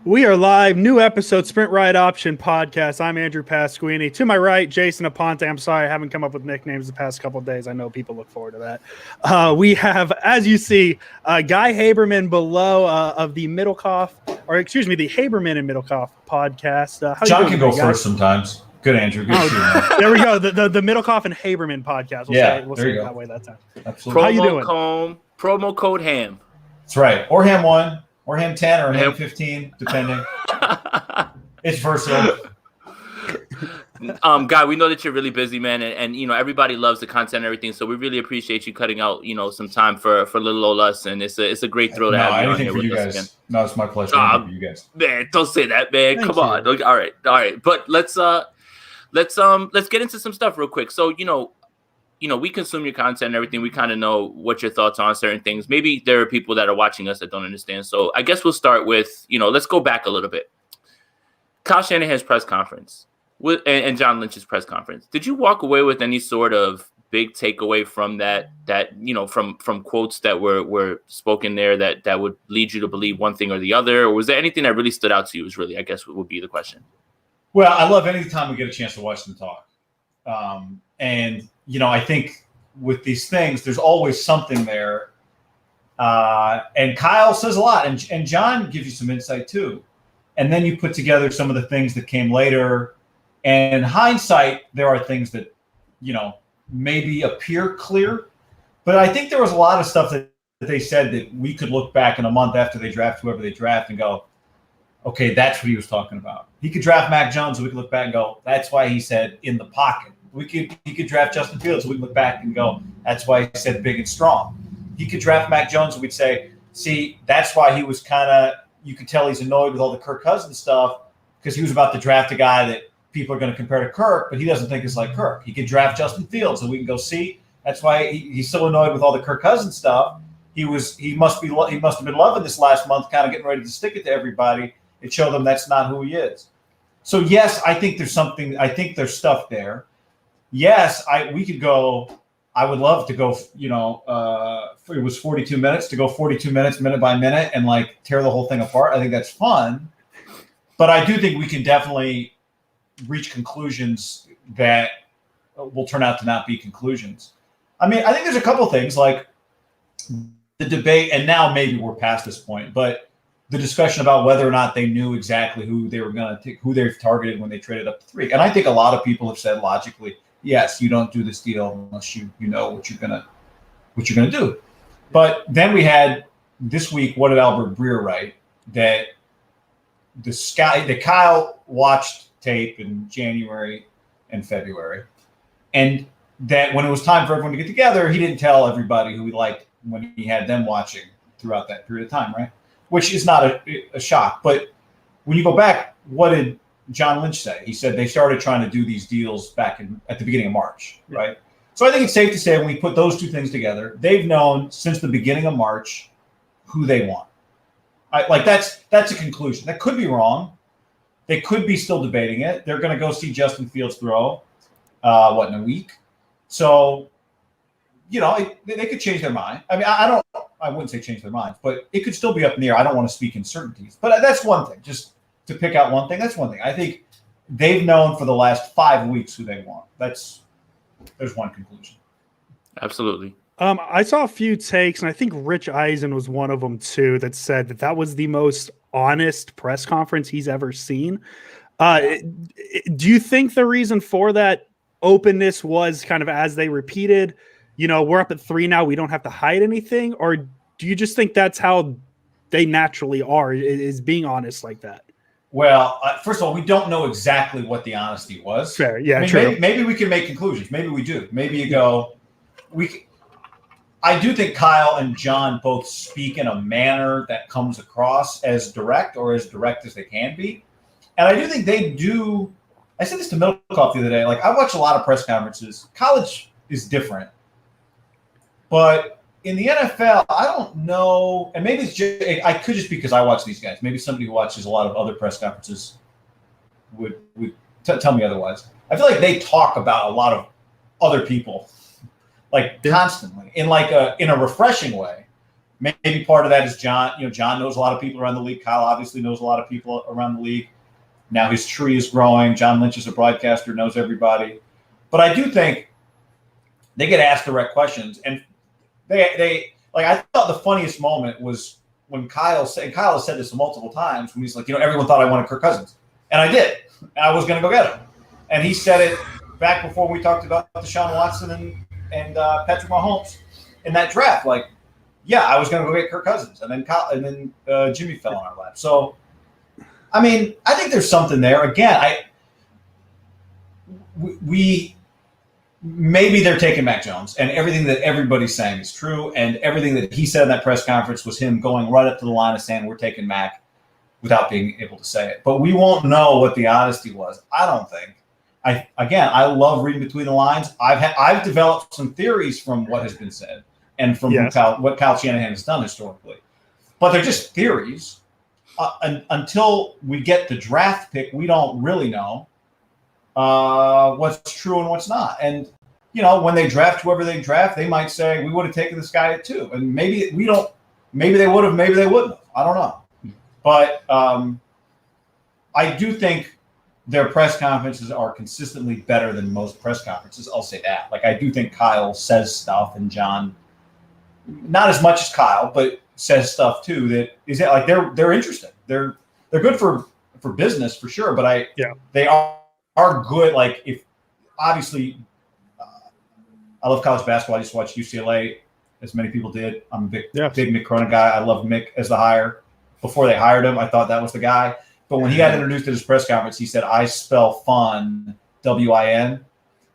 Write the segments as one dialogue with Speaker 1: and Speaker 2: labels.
Speaker 1: We are live, new episode, Sprint Ride Option Podcast. I'm Andrew Pasquini. To my right, Jason Aponte. I'm sorry I haven't come up with nicknames the past couple of days. I know people look forward to that. We have, as you see, Guy Haberman below of the Middlekauff, or excuse me, the Haberman and Middlekauff podcast.
Speaker 2: John can go first sometimes. Good, Andrew. Good to see you.
Speaker 1: There we go. The Middlekauff and Haberman podcast. We'll say it that way that time.
Speaker 2: Absolutely.
Speaker 1: How you doing?
Speaker 3: Promo code HAM.
Speaker 2: That's right. Or HAM 1. Or HAM 10 or HAM 15, depending. It's versatile.
Speaker 3: Guy, we know that you're really busy, man, and you know everybody loves the content and everything. So we really appreciate you cutting out, some time for little old us, and it's a great thrill to have you on here with us again.
Speaker 2: No, it's my pleasure. For you guys.
Speaker 3: Man, don't say that, man. Come on. All right. But let's get into some stuff real quick. So we consume your content and everything. We kind of know what your thoughts are on certain things. Maybe there are people that are watching us that don't understand. So I guess we'll start with, let's go back a little bit. Kyle Shanahan's press conference and John Lynch's press conference. Did you walk away with any sort of big takeaway from that from quotes that were spoken there that would lead you to believe one thing or the other? Or was there anything that really stood out to you is really, I guess, would be the question.
Speaker 2: Well, I love any time we get a chance to watch them talk. And I think with these things, there's always something there. And Kyle says a lot, and John gives you some insight too. And then you put together some of the things that came later. And in hindsight, there are things that, maybe appear clear. But I think there was a lot of stuff that they said that we could look back in a month after they draft whoever they draft and go, okay, that's what he was talking about. He could draft Mac Jones, and we could look back and go, that's why he said in the pocket. He could draft Justin Fields, so we can look back and go, that's why he said big and strong. He could draft Mac Jones, and we'd say, see, that's why he was kind of, you could tell he's annoyed with all the Kirk Cousins stuff because he was about to draft a guy that people are going to compare to Kirk, but he doesn't think it's like Kirk. He could draft Justin Fields, and we can go, see, that's why he's so annoyed with all the Kirk Cousins stuff. He must have been loving this last month, kind of getting ready to stick it to everybody and show them that's not who he is. So yes, I think there's something. I think there's stuff there. Yes, we could go. I would love to go. It was 42 minutes to go 42 minutes, minute by minute, and like tear the whole thing apart. I think that's fun, but I do think we can definitely reach conclusions that will turn out to not be conclusions. I mean, I think there's a couple things like the debate, and now maybe we're past this point, but the discussion about whether or not they knew exactly who they were going to take, who they've targeted when they traded up to 3. And I think a lot of people have said logically, yes, you don't do this deal unless you know what you're gonna do. But then we had this week, what did Albert Breer write? That Kyle watched tape in January and February, and that when it was time for everyone to get together, he didn't tell everybody who he liked when he had them watching throughout that period of time, right? Which is not a shock. But when you go back, what did John Lynch say? He said they started trying to do these deals back at the beginning of March, right? So I think it's safe to say when we put those two things together, they've known since the beginning of March who they want. That's a conclusion. That could be wrong. They could be still debating it. They're going to go see Justin Fields throw, in a week. So, they could change their mind. I mean, I wouldn't say change their minds, but it could still be up in the air. I don't want to speak in certainties, but that's one thing. Just to pick out one thing, that's one thing. I think they've known for the last 5 weeks who they want. There's one conclusion.
Speaker 3: Absolutely.
Speaker 1: I saw a few takes, and I think Rich Eisen was one of them too, that said that was the most honest press conference he's ever seen. Do you think the reason for that openness was kind of as they repeated, we're up at 3 now, we don't have to hide anything? Or do you just think that's how they naturally are, is being honest like that?
Speaker 2: Well, first of all, we don't know exactly what the honesty was.
Speaker 1: Fair, yeah, true.
Speaker 2: Maybe we can make conclusions. Maybe we do. Maybe you go, I do think Kyle and John both speak in a manner that comes across as direct or as direct as they can be. And I do think they do. I said this to Middlekauff the other day. Like, I watch a lot of press conferences. College is different. But in the NFL, I don't know. And maybe I could just because I watch these guys. Maybe somebody who watches a lot of other press conferences would tell me otherwise. I feel like they talk about a lot of other people, like constantly, in a refreshing way. Maybe part of that is John. John knows a lot of people around the league. Kyle obviously knows a lot of people around the league. Now his tree is growing. John Lynch is a broadcaster, knows everybody. But I do think they get asked direct questions, and they like. I thought the funniest moment was when Kyle said, and Kyle has said this multiple times, when he's like, everyone thought I wanted Kirk Cousins, and I did, and I was going to go get him, and he said it back before we talked about Deshaun Watson and Patrick Mahomes in that draft. Like, yeah, I was going to go get Kirk Cousins, and then Jimmy fell on our lap. So, I mean, I think there's something there. Again, we maybe they're taking Mac Jones, and everything that everybody's saying is true, and everything that he said in that press conference was him going right up to the line of saying we're taking Mac without being able to say it. But we won't know what the honesty was. I don't think. I love reading between the lines. I've developed some theories from what has been said and from what Kyle Shanahan has done historically, but they're just theories. Until we get the draft pick, we don't really know what's true and what's not. And when they draft whoever they draft, they might say we would have taken this guy at 2, and maybe we don't. Maybe they would have. Maybe they wouldn't have. I don't know. But I do think their press conferences are consistently better than most press conferences. I'll say that. Like, I do think Kyle says stuff, and John, not as much as Kyle, but says stuff too that is like they're interesting. They're good for business for sure. But they are good. Like, if obviously, I love college basketball. I used to watch UCLA, as many people did. I'm a big Mick Cronin guy. I love Mick as the hire. Before they hired him, I thought that was the guy. But when he got introduced at his press conference, he said, "I spell fun, W-I-N."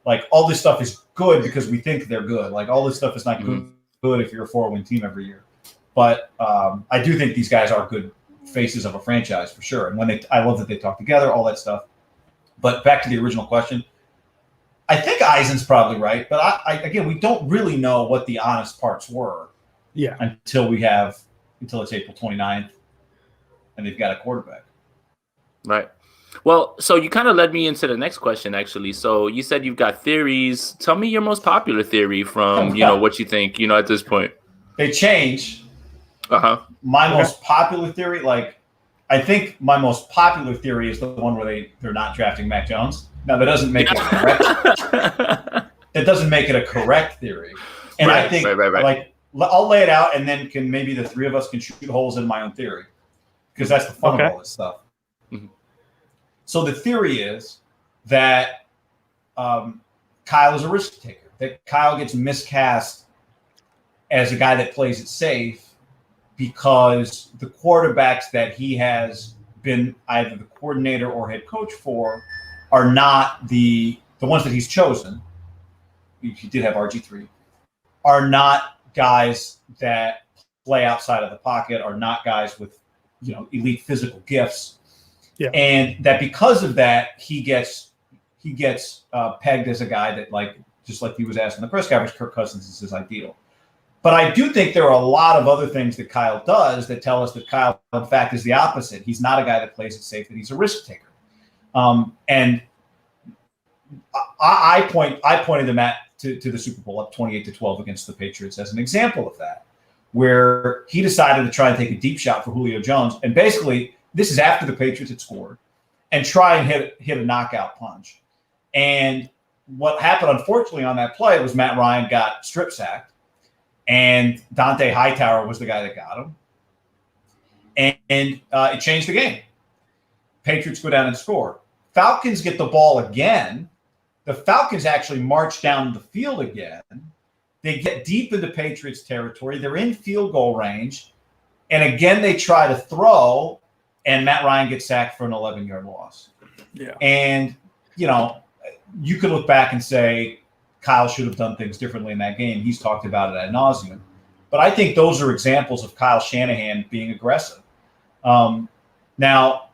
Speaker 2: Like, all this stuff is good because we think they're good. Like, all this stuff is not good if you're a 4-win team every year. But I do think these guys are good faces of a franchise for sure. And I love that they talk together, all that stuff. But back to the original question, I think Eisen's probably right. But again, we don't really know what the honest parts were until it's April 29th and they've got a quarterback.
Speaker 3: Right. Well, so you kind of led me into the next question, actually. So you said you've got theories. Tell me your most popular theory from, what you think, at this point.
Speaker 2: They change.
Speaker 3: Uh-huh.
Speaker 2: My most popular theory, I think my most popular theory is the one where they're not drafting Mac Jones. Now, that doesn't make it correct. That doesn't make it a correct theory. And I think, I'll lay it out, and then maybe the three of us can shoot holes in my own theory, because that's the fun of all this stuff. Mm-hmm. So the theory is that Kyle is a risk taker, that Kyle gets miscast as a guy that plays it safe because the quarterbacks that he has been either the coordinator or head coach for are not the ones that he's chosen. He did have RG3, are not guys that play outside of the pocket, are not guys with elite physical gifts. Yeah. And that because of that, he gets pegged as a guy that, just like he was asked in the press conference, Kirk Cousins is his ideal. But I do think there are a lot of other things that Kyle does that tell us that Kyle, in fact, is the opposite. He's not a guy that plays it safe, that he's a risk taker. And I pointed them to the Super Bowl up 28-12 against the Patriots as an example of that, where he decided to try and take a deep shot for Julio Jones. And basically, this is after the Patriots had scored, and try and hit a knockout punch. And what happened, unfortunately, on that play was Matt Ryan got strip sacked, and Dante Hightower was the guy that got him. And it changed the game. Patriots go down and score. Falcons get the ball again. The Falcons actually march down the field again. They get deep into Patriots territory. They're in field goal range. And again, they try to throw, and Matt Ryan gets sacked for an 11-yard loss. Yeah. And, you could look back and say Kyle should have done things differently in that game. He's talked about it ad nauseum. But I think those are examples of Kyle Shanahan being aggressive. Now,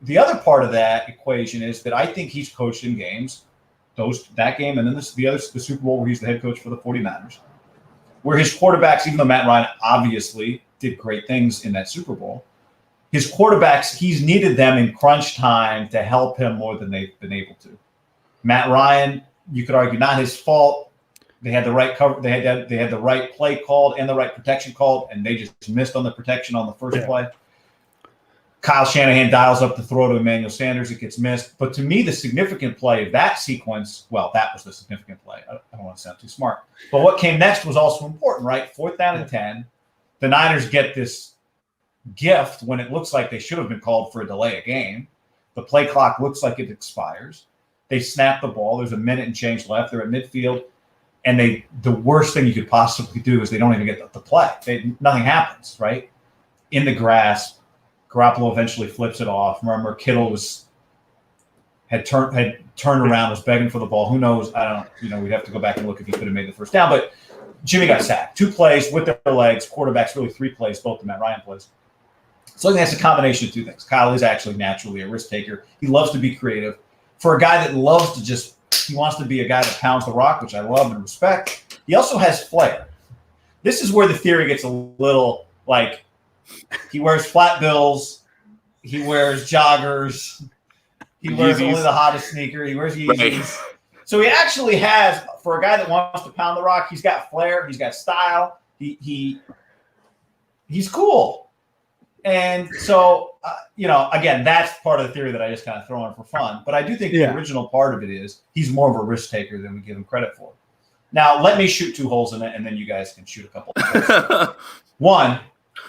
Speaker 2: the other part of that equation is that I think he's coached in games, that game, and then the Super Bowl where he's the head coach for the 49ers, where his quarterbacks, even though Matt Ryan obviously did great things in that Super Bowl, his quarterbacks, he's needed them in crunch time to help him more than they've been able to. Matt Ryan, you could argue, not his fault. They had the right cover. They had the right play called and the right protection called, and they just missed on the protection on the first play. Kyle Shanahan dials up the throw to Emmanuel Sanders. It gets missed. But to me, the significant play of that sequence, well, that was the significant play. I don't want to sound too smart. But what came next was also important, right? 4th down and 10. The Niners get this gift when it looks like they should have been called for a delay of game. The play clock looks like it expires. They snap the ball. There's a minute and change left. They're at midfield. And the worst thing you could possibly do is they don't even get the play. Nothing happens, right? In the grass. Garoppolo eventually flips it off. Remember, Kittle had turned around, was begging for the ball. Who knows? I don't. We'd have to go back and look if he could have made the first down. But Jimmy got sacked. 2 plays with their legs. Quarterbacks really 3 plays, both the Matt Ryan plays. So I think that's a combination of 2 things. Kyle is actually naturally a risk taker. He loves to be creative. For a guy that loves to he wants to be a guy that pounds the rock, which I love and respect. He also has flair. This is where the theory gets a little like. He wears flat bills. He wears joggers. He wears only the hottest sneaker. He wears Yeezys. Right. So he actually has, for a guy that wants to pound the rock, he's got flair. He's got style. He's cool. And so, again, that's part of the theory that I just kind of throw in for fun. But I do think the original part of it is he's more of a risk taker than we give him credit for. Now, let me shoot 2 holes in it, and then you guys can shoot a couple of holes. One,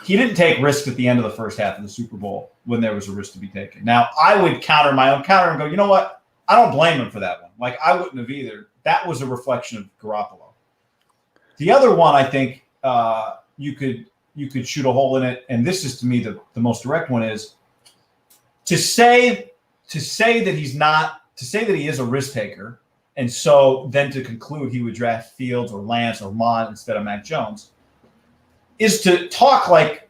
Speaker 2: he didn't take risks at the end of the first half of the Super Bowl when there was a risk to be taken. Now, I would counter my own counter and go, you know what? I don't blame him for that one. Like, I wouldn't have either. That was a reflection of Garoppolo. The other one, I think you could shoot a hole in it, and this is, to me, the most direct one is to say that he is a risk taker, and so then to conclude he would draft Fields or Lance or Mond instead of Mac Jones, is to talk like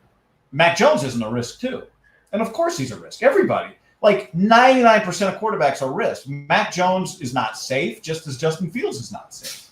Speaker 2: Mac Jones isn't a risk too. And of course he's a risk. Everybody. Like 99% of quarterbacks are risk. Mac Jones is not safe, just as Justin Fields is not safe.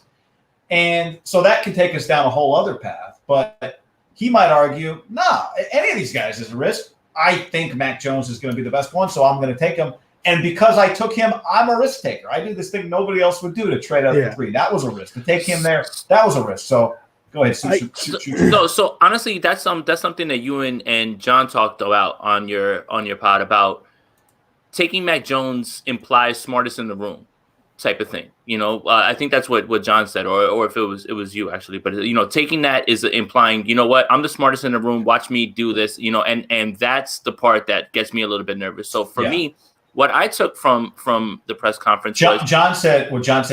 Speaker 2: And so that can take us down a whole other path. But he might argue, nah, any of these guys is a risk. I think Mac Jones is going to be the best one, so I'm going to take him. And because I took him, I'm a risk taker. I did this thing nobody else would do to trade out the 3. That was a risk. To take him there, that was a risk. So go ahead.
Speaker 3: So honestly, that's something that you and John talked about on your pod about taking Mac Jones implies smartest in the room type of thing. I think that's what John said, or if it was you actually. But taking that is implying, you know what, I'm the smartest in the room. Watch me do this. And that's the part that gets me a little bit nervous. So for me, what I took from the press conference
Speaker 2: John said,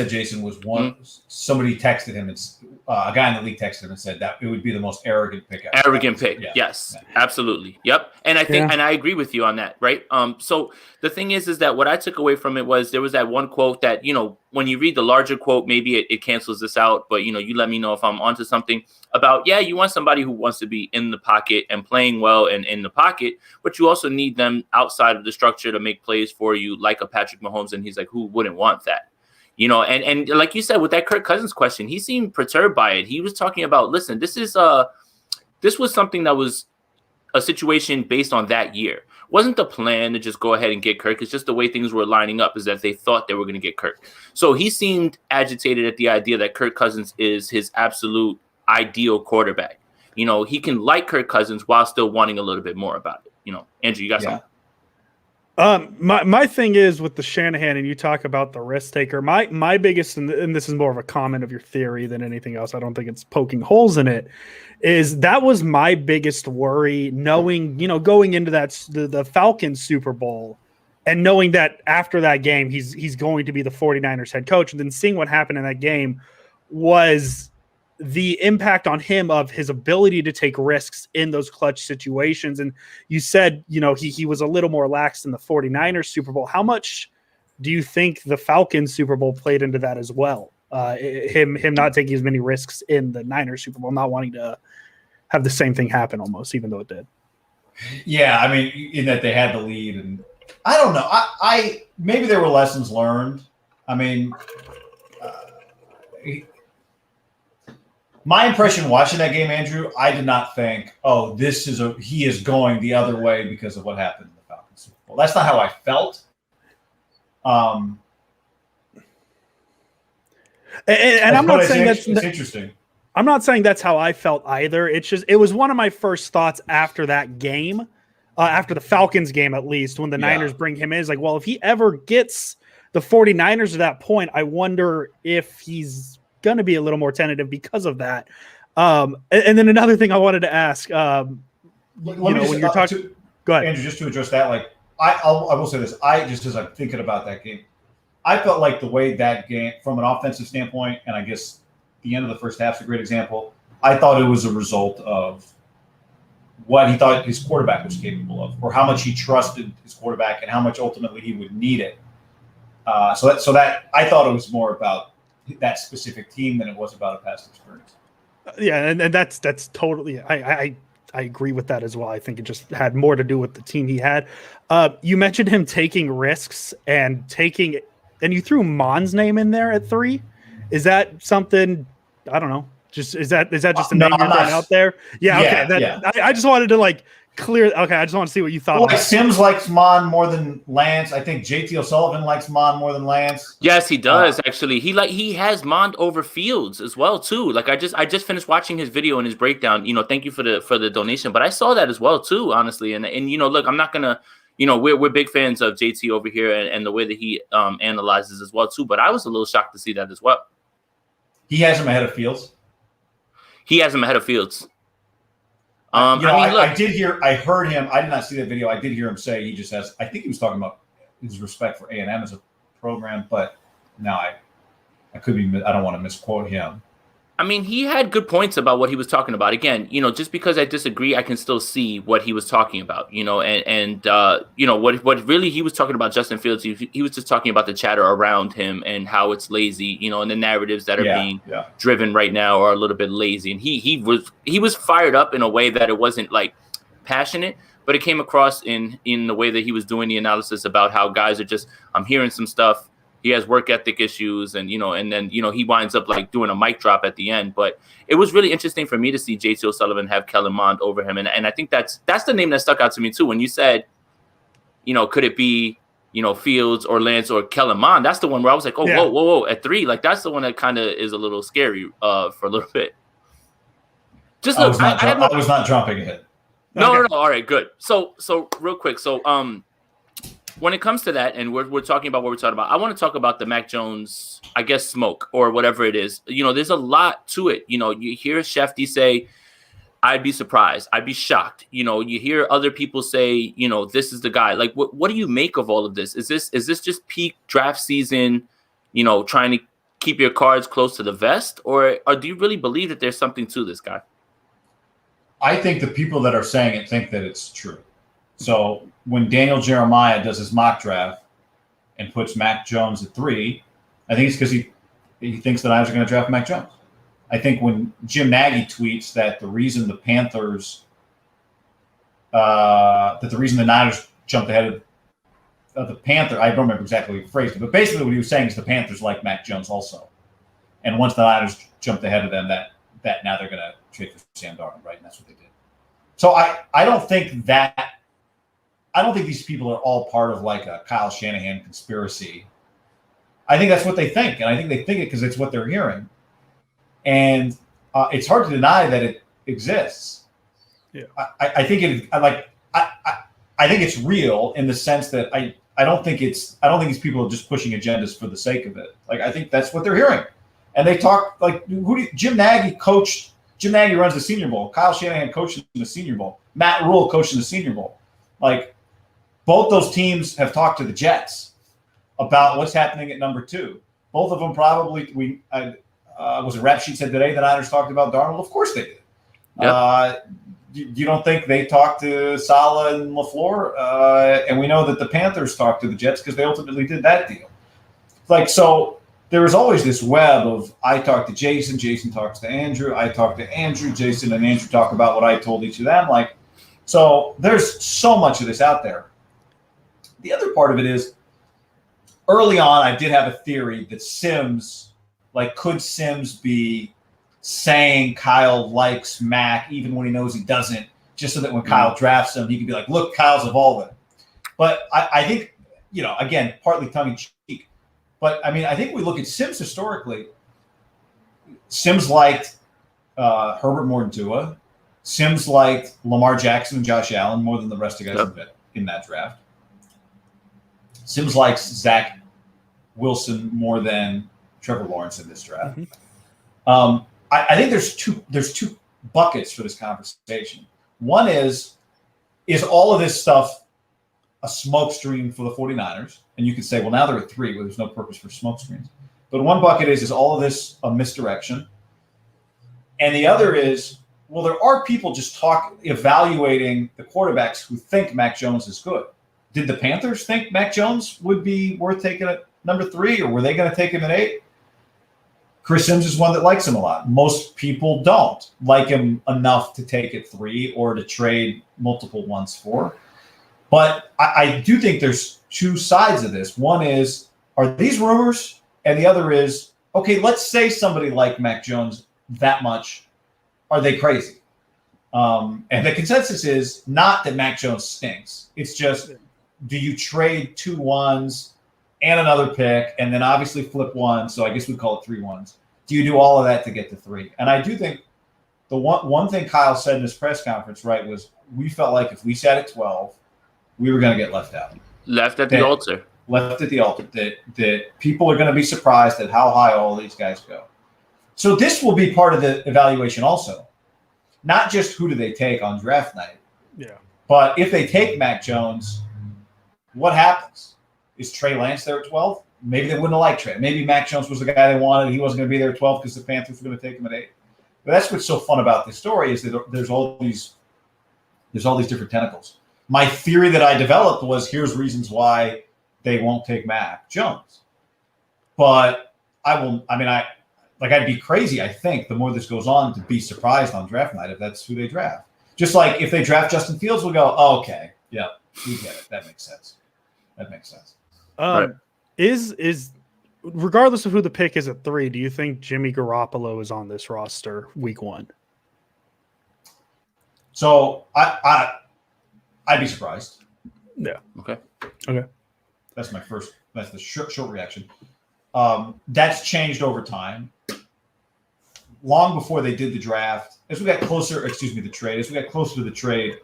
Speaker 2: Jason, was one. Somebody texted him. It's a guy in the league texted him and said that it would be the most arrogant pick ever.
Speaker 3: Arrogant pick. Yeah. Yes, absolutely. Yep. And I think, and I agree with you on that. Right. So the thing is that what I took away from it was there was that one quote that, when you read the larger quote, maybe it cancels this out, but you let me know if I'm onto something about, you want somebody who wants to be in the pocket and playing well and in the pocket, but you also need them outside of the structure to make plays for you, like a Patrick Mahomes. And he's like, who wouldn't want that? And like you said, with that Kirk Cousins question, he seemed perturbed by it. He was talking about, listen, this was something that was a situation based on that year. Wasn't the plan to just go ahead and get Kirk. It's just the way things were lining up is that they thought they were going to get Kirk. So he seemed agitated at the idea that Kirk Cousins is his absolute ideal quarterback. He can like Kirk Cousins while still wanting a little bit more about it. Andrew, you got something?
Speaker 1: My thing is with the Shanahan, and you talk about the risk taker. My biggest, and this is more of a comment of your theory than anything else. I don't think it's poking holes in it. Is that was my biggest worry, knowing going into the Falcons Super Bowl, and knowing that after that game he's going to be the 49ers head coach, and then seeing what happened in that game was the impact on him of his ability to take risks in those clutch situations. And you said, he was a little more lax in the 49ers Super Bowl. How much do you think the Falcons Super Bowl played into that as well? Him not taking as many risks in the Niners Super Bowl, not wanting to have the same thing happen almost, even though it did.
Speaker 2: Yeah. I mean, in that they had the lead, and I don't know. I maybe there were lessons learned. I mean, my impression watching that game, Andrew, I did not think, he is going the other way because of what happened in the Falcons Super Bowl. That's not how I felt.
Speaker 1: And I'm not saying
Speaker 2: it's interesting.
Speaker 1: I'm not saying that's how I felt either. It's just it was one of my first thoughts after that game, after the Falcons game at least, when the Niners bring him in. Is like, well, if he ever gets the 49ers to that point, I wonder if he's going to be a little more tentative because of that. And then another thing I wanted to ask, when you're talking, go ahead,
Speaker 2: Andrew, just to address that, like I will say this, just as I'm thinking about that game, I felt like the way that game, from an offensive standpoint, and I guess the end of the first half is a great example, I thought it was a result of what he thought his quarterback was capable of, or how much he trusted his quarterback and how much ultimately he would need it. So that I thought it was more about that specific team than it was about a past experience.
Speaker 1: Yeah, and that's totally. I agree with that as well. I think it just had more to do with the team he had. You mentioned him taking risks and you threw Mon's name in there at 3. Is that something? I don't know. Is that just a name you're throwing out there? Yeah. Okay. I just wanted to clear. Okay. I just want to see what you thought.
Speaker 2: Well, Sims likes Mon more than Lance. I think JT O'Sullivan likes Mon more than Lance.
Speaker 3: Yes, he does actually. He has Mon over Fields as well too. Like I just finished watching his video and his breakdown. Thank you for the donation, but I saw that as well too, honestly. And look, I'm not gonna. We're big fans of JT over here and the way that he analyzes as well too. But I was a little shocked to see that as well.
Speaker 2: He has him ahead of Fields.
Speaker 3: He has him ahead of Fields.
Speaker 2: I heard him. I did not see that video. I did hear him say he just has. I think he was talking about his respect for A&M as a program, but no, I could be. I don't want to misquote him.
Speaker 3: I mean, he had good points about what he was talking about. Again, just because I disagree, I can still see what he was talking about. What really he was talking about Justin Fields. He was just talking about the chatter around him and how it's lazy. And the narratives that are being driven right now are a little bit lazy. And he was fired up in a way that it wasn't passionate, but it came across in the way that he was doing the analysis about how guys are just. I'm hearing some stuff. He has work ethic issues, and then he winds up doing a mic drop at the end. But it was really interesting for me to see JT O'Sullivan have Kellen Mond over him, and I think that's the name that stuck out to me too. When you said, could it be Fields or Lance or Kellen Mond? That's the one where I was like, whoa, at 3, that's the one that kind of is a little scary for a little bit. Just look,
Speaker 2: I was not jumping it.
Speaker 3: No. All right, good. So real quick, when it comes to that, and we're talking about what we're talking about, I want to talk about the Mac Jones, I guess, smoke or whatever it is. There's a lot to it. You hear Shefty say, I'd be surprised. I'd be shocked. You hear other people say, this is the guy. What do you make of all of this? Is this just peak draft season, trying to keep your cards close to the vest? Or do you really believe that there's something to this guy?
Speaker 2: I think the people that are saying it think that it's true. So when Daniel Jeremiah does his mock draft and puts Mac Jones at 3, I think it's because he thinks the Niners are going to draft Mac Jones. I think when Jim Nagy tweets that the reason the Niners jumped ahead of the Panthers, I don't remember exactly what he phrased it, but basically what he was saying is the Panthers like Mac Jones also. And once the Niners jumped ahead of them, that now they're going to trade for Sam Darnold, right? And that's what they did. So I don't think these people are all part of a Kyle Shanahan conspiracy. I think that's what they think, and I think they think it because it's what they're hearing. And it's hard to deny that it exists.
Speaker 1: Yeah,
Speaker 2: I think I think it's real in the sense that I don't think these people are just pushing agendas for the sake of it. I think that's what they're hearing, and they talk Jim Nagy coached. Jim Nagy runs the Senior Bowl. Kyle Shanahan coached in the Senior Bowl. Matt Rule coached in the Senior Bowl. Both those teams have talked to the Jets about what's happening at number 2. Both of them probably was a rap sheet said today the Niners talked about Darnold. Of course they did. Yep. You don't think they talked to Saleh and LaFleur? And we know that the Panthers talked to the Jets because they ultimately did that deal. So there was always this web of I talk to Jason, Jason talks to Andrew, I talk to Andrew, Jason and Andrew talk about what I told each of them. So there's so much of this out there. The other part of it is early on, I did have a theory that Sims, could Sims be saying Kyle likes Mac even when he knows he doesn't, just so that when Kyle drafts him, he can be like, look, Kyle's evolving. But I think, again, partly tongue in cheek. But I think we look at Sims historically. Sims liked Herbert more than Tua. Sims liked Lamar Jackson and Josh Allen more than the rest of the guys in that draft. Sims likes Zach Wilson more than Trevor Lawrence in this draft. Mm-hmm. I think there's two buckets for this conversation. One is all of this stuff a smoke screen for the 49ers? And you could say, well, now they're at 3 where there's no purpose for smoke screens. But one bucket is all of this a misdirection? And the other is, well, there are people just evaluating the quarterbacks who think Mac Jones is good. Did the Panthers think Mac Jones would be worth taking at number 3, or were they going to take him at 8? Chris Sims is one that likes him a lot. Most people don't like him enough to take at 3 or to trade multiple ones for. But I do think there's two sides of this. One is, are these rumors? And the other is, okay, let's say somebody like Mac Jones that much. Are they crazy? And the consensus is not that Mac Jones stinks. It's just, do you trade 2 1s and another pick, and then obviously flip 1? So I guess we'd call it 3 1s. Do you do all of that to get to 3? And I do think the one thing Kyle said in his press conference, right, was we felt like if we sat at 12, we were going to get left out.
Speaker 3: Left at the altar.
Speaker 2: Left at the altar. That people are going to be surprised at how high all these guys go. So this will be part of the evaluation also. Not just who do they take on draft night.
Speaker 1: Yeah.
Speaker 2: But if they take Mac Jones, what happens? Is Trey Lance there at 12? Maybe they wouldn't have liked Trey. Maybe Mac Jones was the guy they wanted. He wasn't going to be there at 12 because the Panthers were going to take him at 8. But that's what's so fun about this story is that there's all these different tentacles. My theory that I developed was here's reasons why they won't take Mac Jones. But I'd be crazy, I think, the more this goes on to be surprised on draft night if that's who they draft. Just like if they draft Justin Fields, we'll go, oh, okay, yeah, we get it. That makes sense.
Speaker 1: Right. Is regardless of who the pick is at 3, do you think Jimmy Garoppolo is on this roster week 1?
Speaker 2: So I'd be surprised.
Speaker 1: Yeah.
Speaker 3: Okay.
Speaker 2: That's the short reaction. That's changed over time. Long before they did the draft, as we got closer to the trade,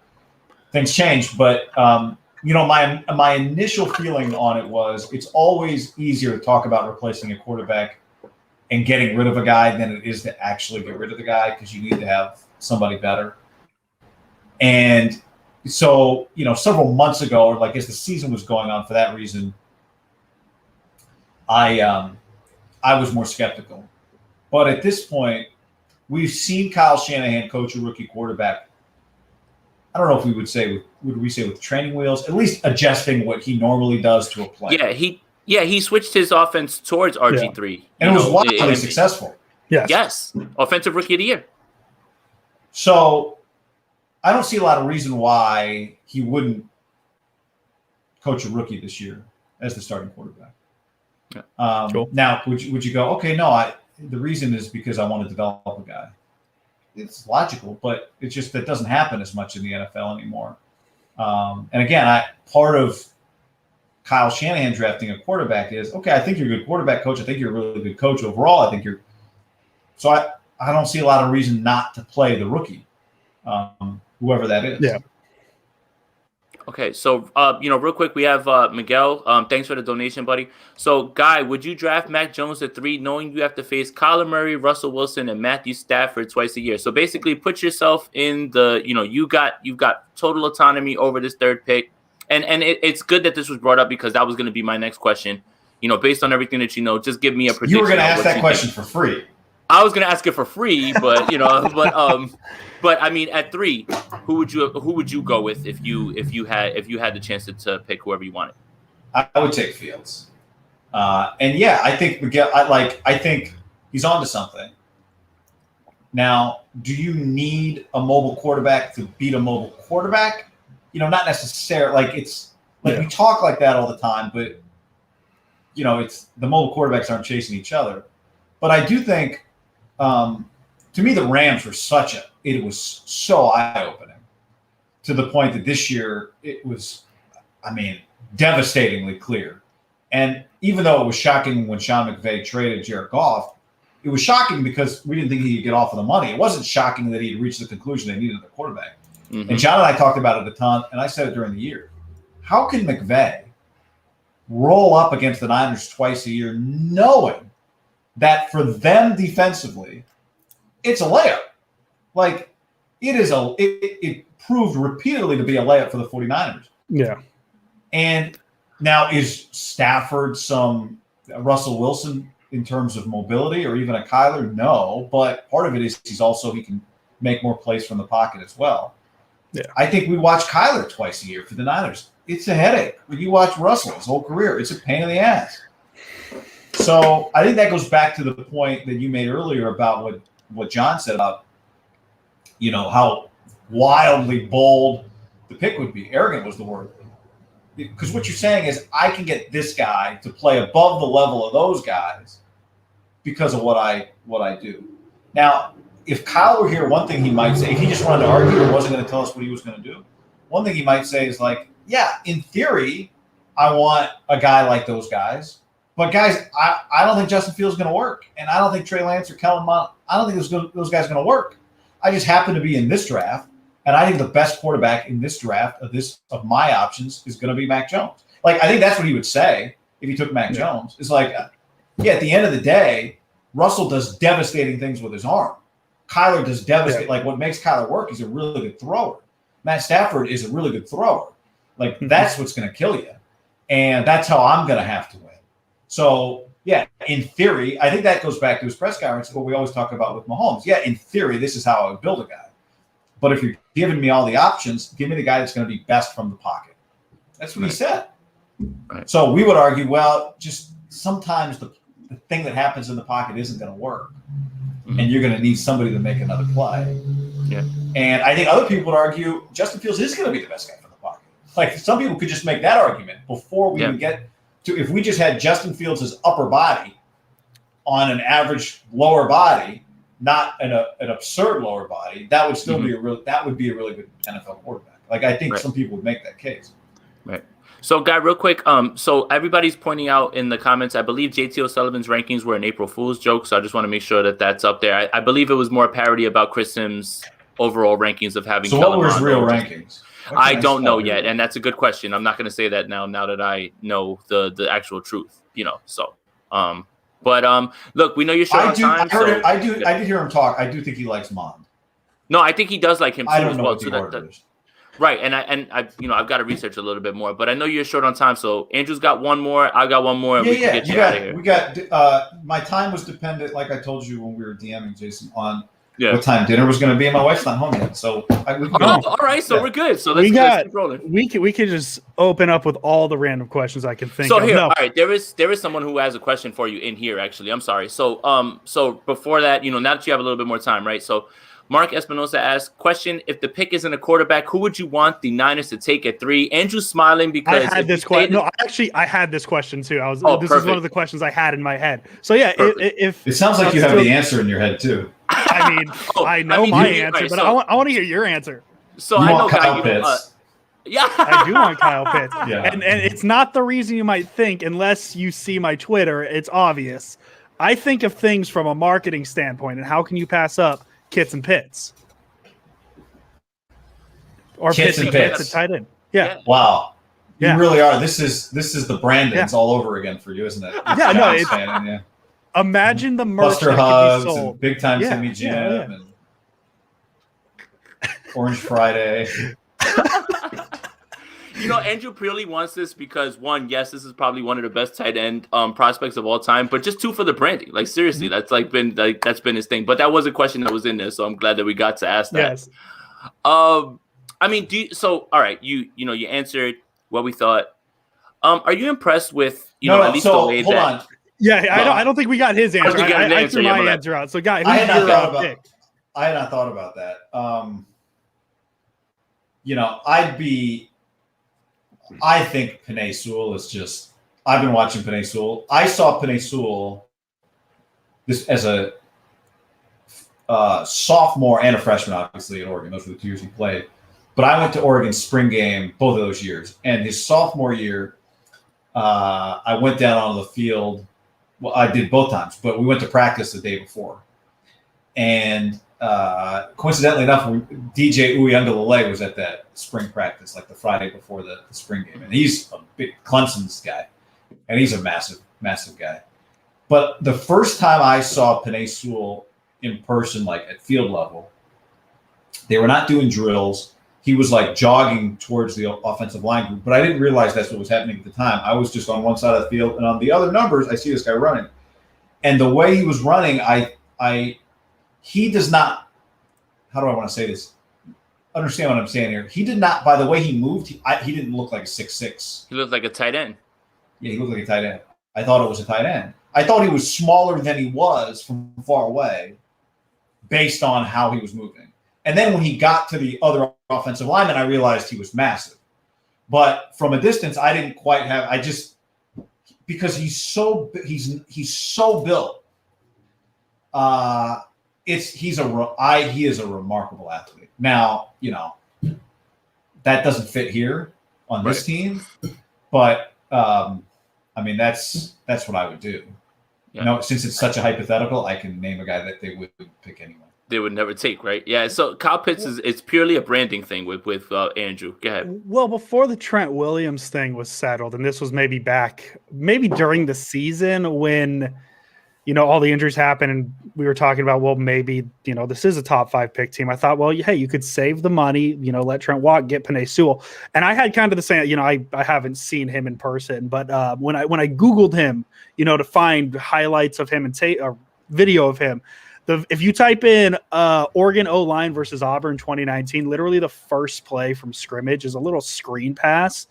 Speaker 2: things changed. But my initial feeling on it was it's always easier to talk about replacing a quarterback and getting rid of a guy than it is to actually get rid of the guy because you need to have somebody better. And so, several months ago, or like as the season was going on for that reason, I was more skeptical. But at this point, we've seen Kyle Shanahan coach a rookie quarterback. I don't know if we would say with training wheels, at least adjusting what he normally does to a play.
Speaker 3: He switched his offense towards RG3.
Speaker 2: And it was wildly successful.
Speaker 3: Yes. Offensive rookie of the year.
Speaker 2: So I don't see a lot of reason why he wouldn't coach a rookie this year as the starting quarterback. Yeah. Cool. Now, would you go, okay, no, the reason is because I want to develop a guy. It's logical, but it's just that doesn't happen as much in the NFL anymore. And again, part of Kyle Shanahan drafting a quarterback is, okay, I think you're a good quarterback coach. I think you're a really good coach overall. So I don't see a lot of reason not to play the rookie, whoever that is.
Speaker 1: Yeah.
Speaker 3: Okay, so real quick, we have Miguel. Thanks for the donation, buddy. So, Guy, would you draft Mac Jones at 3, knowing you have to face Kyler Murray, Russell Wilson, and Matthew Stafford twice a year? So basically, put yourself in the you've got total autonomy over this 3rd pick, and it's good that this was brought up because that was going to be my next question. Based on everything that just give me a prediction.
Speaker 2: You were going to ask that question for free.
Speaker 3: I was going to ask it for free, but but I mean, at 3, who would you go with if you had the chance to pick whoever you wanted?
Speaker 2: I would take Fields, and yeah, I think Miguel. I think he's onto something. Now, do you need a mobile quarterback to beat a mobile quarterback? Not necessarily. We talk like that all the time, but it's the mobile quarterbacks aren't chasing each other. But I do think. To me, the Rams were it was so eye-opening to the point that this year it was, devastatingly clear. And even though it was shocking when Sean McVay traded Jared Goff, it was shocking because we didn't think he could get off of the money. It wasn't shocking that he had reached the conclusion they needed a quarterback. Mm-hmm. And John and I talked about it a ton, and I said it during the year. How can McVay roll up against the Niners twice a year knowing that for them defensively, it's a layup? Like, it proved repeatedly to be a layup for the 49ers.
Speaker 1: Yeah.
Speaker 2: And now is Stafford some Russell Wilson in terms of mobility or even a Kyler? No, but part of it is he can make more plays from the pocket as well.
Speaker 1: Yeah.
Speaker 2: I think we watch Kyler twice a year for the Niners. It's a headache. When you watch Russell his whole career, it's a pain in the ass. So I think that goes back to the point that you made earlier about what John said about, how wildly bold the pick would be. Arrogant was the word. Because what you're saying is I can get this guy to play above the level of those guys because of what I do. Now, if Kyle were here, one thing he might say, if he just wanted to argue or wasn't going to tell us what he was going to do, one thing he might say is like, yeah, in theory, I want a guy like those guys. But guys, I don't think Justin Fields is going to work. And I don't think Trey Lance or Kellen Mond, I don't think those guys are going to work. I just happen to be in this draft. And I think the best quarterback in this draft of my options is going to be Mac Jones. Like, I think that's what he would say if he took Mac Jones. It's like, at the end of the day, Russell does devastating things with his arm. Kyler does devastate. Yeah. Like, what makes Kyler work, he's a really good thrower. Matt Stafford is a really good thrower. Like, that's what's going to kill you. And that's how I'm going to have to win. So, yeah, in theory, I think that goes back to his press conference, what we always talk about with Mahomes. Yeah, in theory, this is how I would build a guy. But if you're giving me all the options, give me the guy that's going to be best from the pocket. That's what he said. Right. So we would argue, well, just sometimes the thing that happens in the pocket isn't going to work. Mm-hmm. And you're going to need somebody to make another play. Yeah. And I think other people would argue Justin Fields is going to be the best guy from the pocket. Like, some people could just make that argument before we even get to, if we just had Justin Fields' upper body on an average lower body, not an absurd lower body, that would still be a really good NFL quarterback. Like, I think some people would make that case.
Speaker 3: Right. So, Guy, real quick, so everybody's pointing out in the comments, I believe JT O'Sullivan's rankings were an April Fool's joke, so I just want to make sure that that's up there. I believe it was more parody about Chris Sims' overall rankings of having.
Speaker 2: So, what were his real rankings?
Speaker 3: I don't know yet, and that's a good question. I'm not going to say that now that I know the actual truth, so. But look, we know you're short on time.
Speaker 2: I did hear him talk. I do think he likes Mond.
Speaker 3: No, I think he does like him too.
Speaker 2: I don't
Speaker 3: as
Speaker 2: know
Speaker 3: well.
Speaker 2: what the order is.
Speaker 3: Right, and I've got to research a little bit more. But I know you're short on time, so Andrew's got one more. I got one more. And we can get you out of here.
Speaker 2: We got. My time was dependent, like I told you when we were DMing Jason, on what time dinner was going to be, and my wife's not home yet, so we can go.
Speaker 3: All right, so we're good. So let's keep rolling.
Speaker 1: We could just open up with all the random questions I can think
Speaker 3: of.
Speaker 1: So
Speaker 3: here, all right, there is someone who has a question for you in here. Actually, I'm sorry. So before that, now that you have a little bit more time, right? So Mark Espinosa asked, question: if the pick isn't a quarterback, who would you want the Niners to take at 3? Andrew's smiling because
Speaker 1: I had this question. No, actually, I had this question too. This is one of the questions I had in my head. So yeah, if
Speaker 2: it sounds like you have the answer in your head too.
Speaker 1: I mean, I know my answer, right, but I want to hear your answer.
Speaker 3: So I know
Speaker 2: Kyle Pitts.
Speaker 3: Yeah,
Speaker 1: I do want Kyle Pitts.
Speaker 2: Yeah.
Speaker 1: And it's not the reason you might think, unless you see my Twitter. It's obvious. I think of things from a marketing standpoint, and how can you pass up Kits and Pitts? Or
Speaker 2: Kits and Pitts
Speaker 1: at tight end. Yeah.
Speaker 2: Wow. You really are. This is the Brandons all over again for you, isn't it?
Speaker 1: Yeah, no, it's imagine the merch
Speaker 2: Buster Hubs and Big Time Timmy Jim and Orange Friday.
Speaker 3: Andrew purely wants this because, one, yes, this is probably one of the best tight end prospects of all time, but just 2 for the branding. Like, seriously, that's been his thing. But that was a question that was in there, so I'm glad that we got to ask that.
Speaker 1: Yes.
Speaker 3: I mean, all right, you answered what we thought. Are you impressed with at least the way
Speaker 2: hold
Speaker 3: that?
Speaker 2: On.
Speaker 1: Yeah, I don't think we got his answer. I threw my answer out. So, Guy, who's your pick?
Speaker 2: I had not thought about that. I think Penei Sewell is just. I've been watching Penei Sewell. I saw Penei Sewell this as a sophomore and a freshman, obviously, at Oregon. Those were the 2 years he played. But I went to Oregon's spring game both of those years. And his sophomore year, I went down on the field Well, I did both times, but we went to practice the day before. And coincidentally enough, DJ Uyunglele was at that spring practice, like the Friday before the spring game. And he's a big Clemson's guy. And he's a massive, massive guy. But the first time I saw Penei Sewell in person, like at field level, they were not doing drills. He was like jogging towards the offensive line group, but I didn't realize that's what was happening at the time. I was just on one side of the field, and on the other numbers, I see this guy running. And the way he was running, he does not, how do I want to say this? Understand what I'm saying here. He did not, by the way he moved, he didn't look like a 6'6".
Speaker 3: He looked like a tight end.
Speaker 2: Yeah, he looked like a tight end. I thought it was a tight end. I thought he was smaller than he was from far away based on how he was moving. And then when he got to the other offensive lineman, I realized he was massive. But from a distance, I didn't quite have. Because he's so built. He is a remarkable athlete. Now, that doesn't fit here on this team, but I mean that's what I would do. Yeah. Since it's such a hypothetical, I can name a guy that they would pick anyway.
Speaker 3: They would never take, right? Yeah. So Kyle Pitts it's purely a branding thing with Andrew. Go ahead.
Speaker 1: Well, before the Trent Williams thing was settled, and this was maybe during the season when, all the injuries happened and we were talking about, well, maybe, this is a top 5 pick team. I thought, well, hey, you could save the money, let Trent walk, get Penei Sewell. And I had kind of the same, I haven't seen him in person, but when I Googled him, to find highlights of him and a video of him, if you type in Oregon O-line versus Auburn 2019, literally the first play from scrimmage is a little screen pass.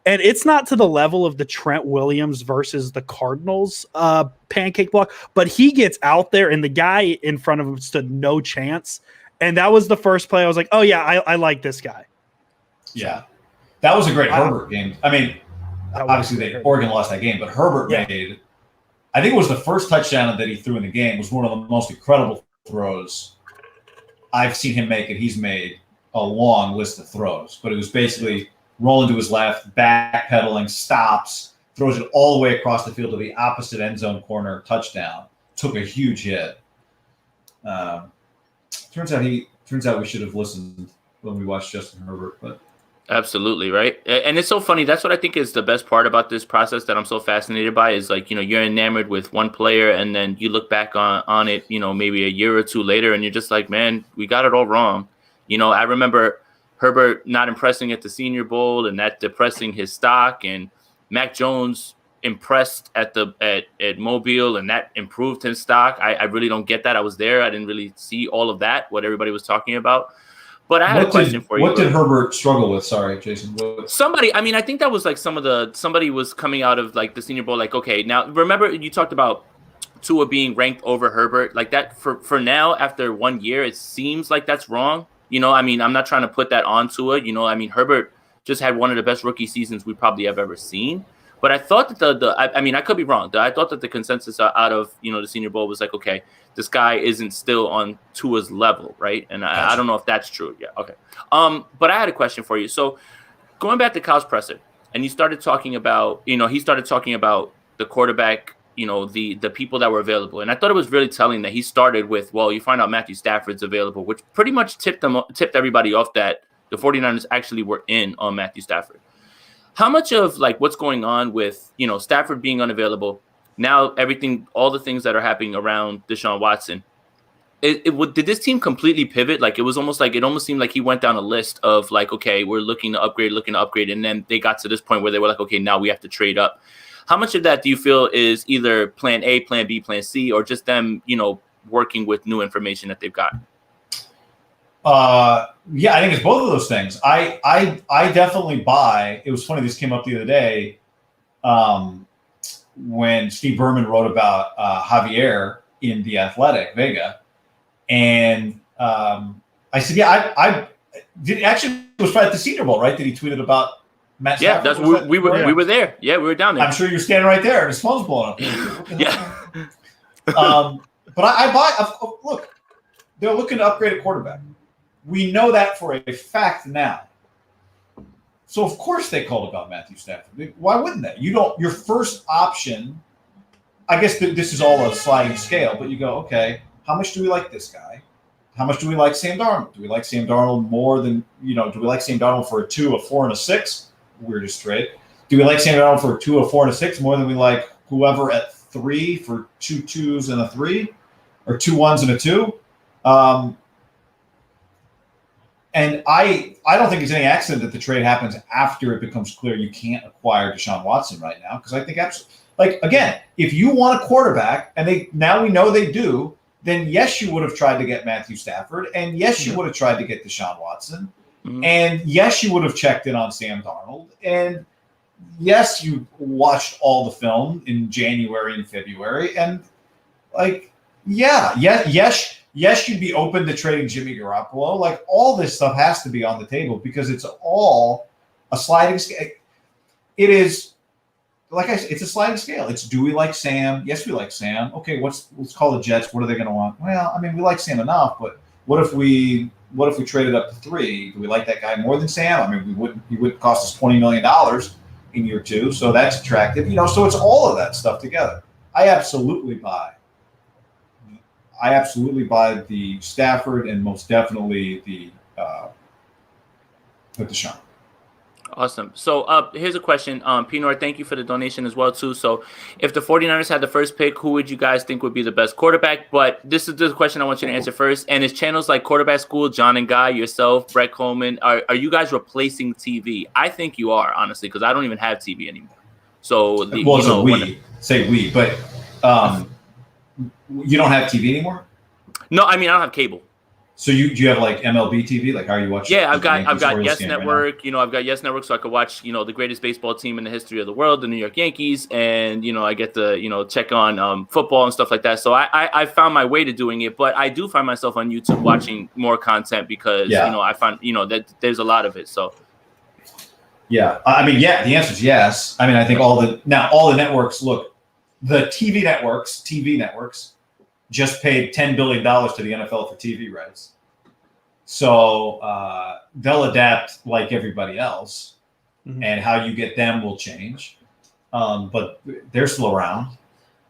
Speaker 1: And it's not to the level of the Trent Williams versus the Cardinals pancake block, but he gets out there and the guy in front of him stood no chance. And that was the first play. I was like, oh, yeah, I like this guy.
Speaker 2: Yeah. That was a great Herbert game. I mean, obviously Oregon lost that game, but Herbert made – I think it was the first touchdown that he threw in the game. It was one of the most incredible throws I've seen him make, and he's made a long list of throws. But it was basically rolling to his left, backpedaling, stops, throws it all the way across the field to the opposite end zone corner, touchdown. Took a huge hit. Turns out we should have listened when we watched Justin Herbert, but.
Speaker 3: Absolutely, right? And it's so funny. That's what I think is the best part about this process that I'm so fascinated by is like, you're enamored with one player and then you look back on it, maybe a year or two later and you're just like, man, we got it all wrong. I remember Herbert not impressing at the Senior Bowl and that depressing his stock, and Mac Jones impressed at Mobile and that improved his stock. I really don't get that. I was there. I didn't really see all of that, what everybody was talking about. But I had a question for you.
Speaker 2: What did Herbert struggle with? Sorry, Jason.
Speaker 3: Somebody, I think that was like somebody was coming out of like the Senior Bowl, like, okay, now remember you talked about Tua being ranked over Herbert, like that for now, after 1 year, it seems like that's wrong. I'm not trying to put that on Tua. Herbert just had one of the best rookie seasons we probably have ever seen. But I thought that I could be wrong. I thought that the consensus out of, the Senior Bowl was like, okay, this guy isn't still on Tua's level, right? And I don't know if that's true. Yeah, okay. But I had a question for you. So going back to Kyle's presser, and he started talking about the quarterback, the people that were available. And I thought it was really telling that he started with, well, you find out Matthew Stafford's available, which pretty much tipped everybody off that the 49ers actually were in on Matthew Stafford. How much of like what's going on with, Stafford being unavailable, now all the things that are happening around Deshaun Watson, did this team completely pivot? Like it almost seemed like he went down a list of like, okay, we're looking to upgrade. And then they got to this point where they were like, okay, now we have to trade up. How much of that do you feel is either plan A, plan B, plan C, or just them, working with new information that they've got?
Speaker 2: Yeah, I think it's both of those things. I definitely buy. It was funny. This came up the other day when Steve Berman wrote about Javier in The Athletic, Vega, and I said, yeah, I did actually it was right at the Senior Bowl, right? That he tweeted about Matt Stafford.
Speaker 3: Yeah, we were there. Yeah, we were down there.
Speaker 2: I'm sure you're standing right there, and his phone's blowing up.
Speaker 3: Yeah.
Speaker 2: But I buy. Look, they're looking to upgrade a quarterback. We know that for a fact now. So of course they called about Matthew Stafford. Why wouldn't they? Your first option I guess this is all a sliding scale, but you go, okay, how much do we like this guy? How much do we like Sam Darnold? Do we like Sam Darnold more than, do we like Sam Darnold for a 2, a 4, and a 6? Weirdest trade. Do we like Sam Darnold for a 2, a 4, and a 6 more than we like whoever at 3 for 2 2s and a 3, or 2 1s and a 2? And I don't think it's any accident that the trade happens after it becomes clear you can't acquire Deshaun Watson right now, because I think again, if you want a quarterback, and we know they do, then yes, you would have tried to get Matthew Stafford, and yes, you would have tried to get Deshaun Watson, and yes, you would have checked in on Sam Darnold, and yes, you watched all the film in January and February, and yes, you'd be open to trading Jimmy Garoppolo. Like, all this stuff has to be on the table because it's all a sliding scale. It is, like I said, it's a sliding scale. It's, do we like Sam? Yes, we like Sam. Okay, let's call the Jets. What are they going to want? Well, I mean, we like Sam enough, but what if we traded up to 3? Do we like that guy more than Sam? I mean, he wouldn't cost us $20 million in year 2, so that's attractive. So it's all of that stuff together. I absolutely buy the Stafford, and most definitely the Deshaun.
Speaker 3: Awesome. So here's a question. Pinor, thank you for the donation as well, too. So if the 49ers had the first pick, who would you guys think would be the best quarterback? But this is the question I want you to answer first. And it's channels like Quarterback School, John and Guy, yourself, Brett Coleman. Are you guys replacing TV? I think you are, honestly, because I don't even have TV anymore. So
Speaker 2: but you don't have TV anymore?
Speaker 3: No, I mean, I don't have cable.
Speaker 2: So do you have like MLB TV? Like, how are you watching?
Speaker 3: Yeah, I've got Yes Network. Right, I've got Yes Network, so I could watch the greatest baseball team in the history of the world, the New York Yankees, and I get to check on football and stuff like that. So I found my way to doing it, but I do find myself on YouTube watching more content because I find that there's a lot of it. So
Speaker 2: yeah, I mean, the answer is yes. I mean, I think all the networks, look, the TV networks just paid $10 billion to the NFL for TV rights. So they'll adapt like everybody else, and how you get them will change. But they're still around.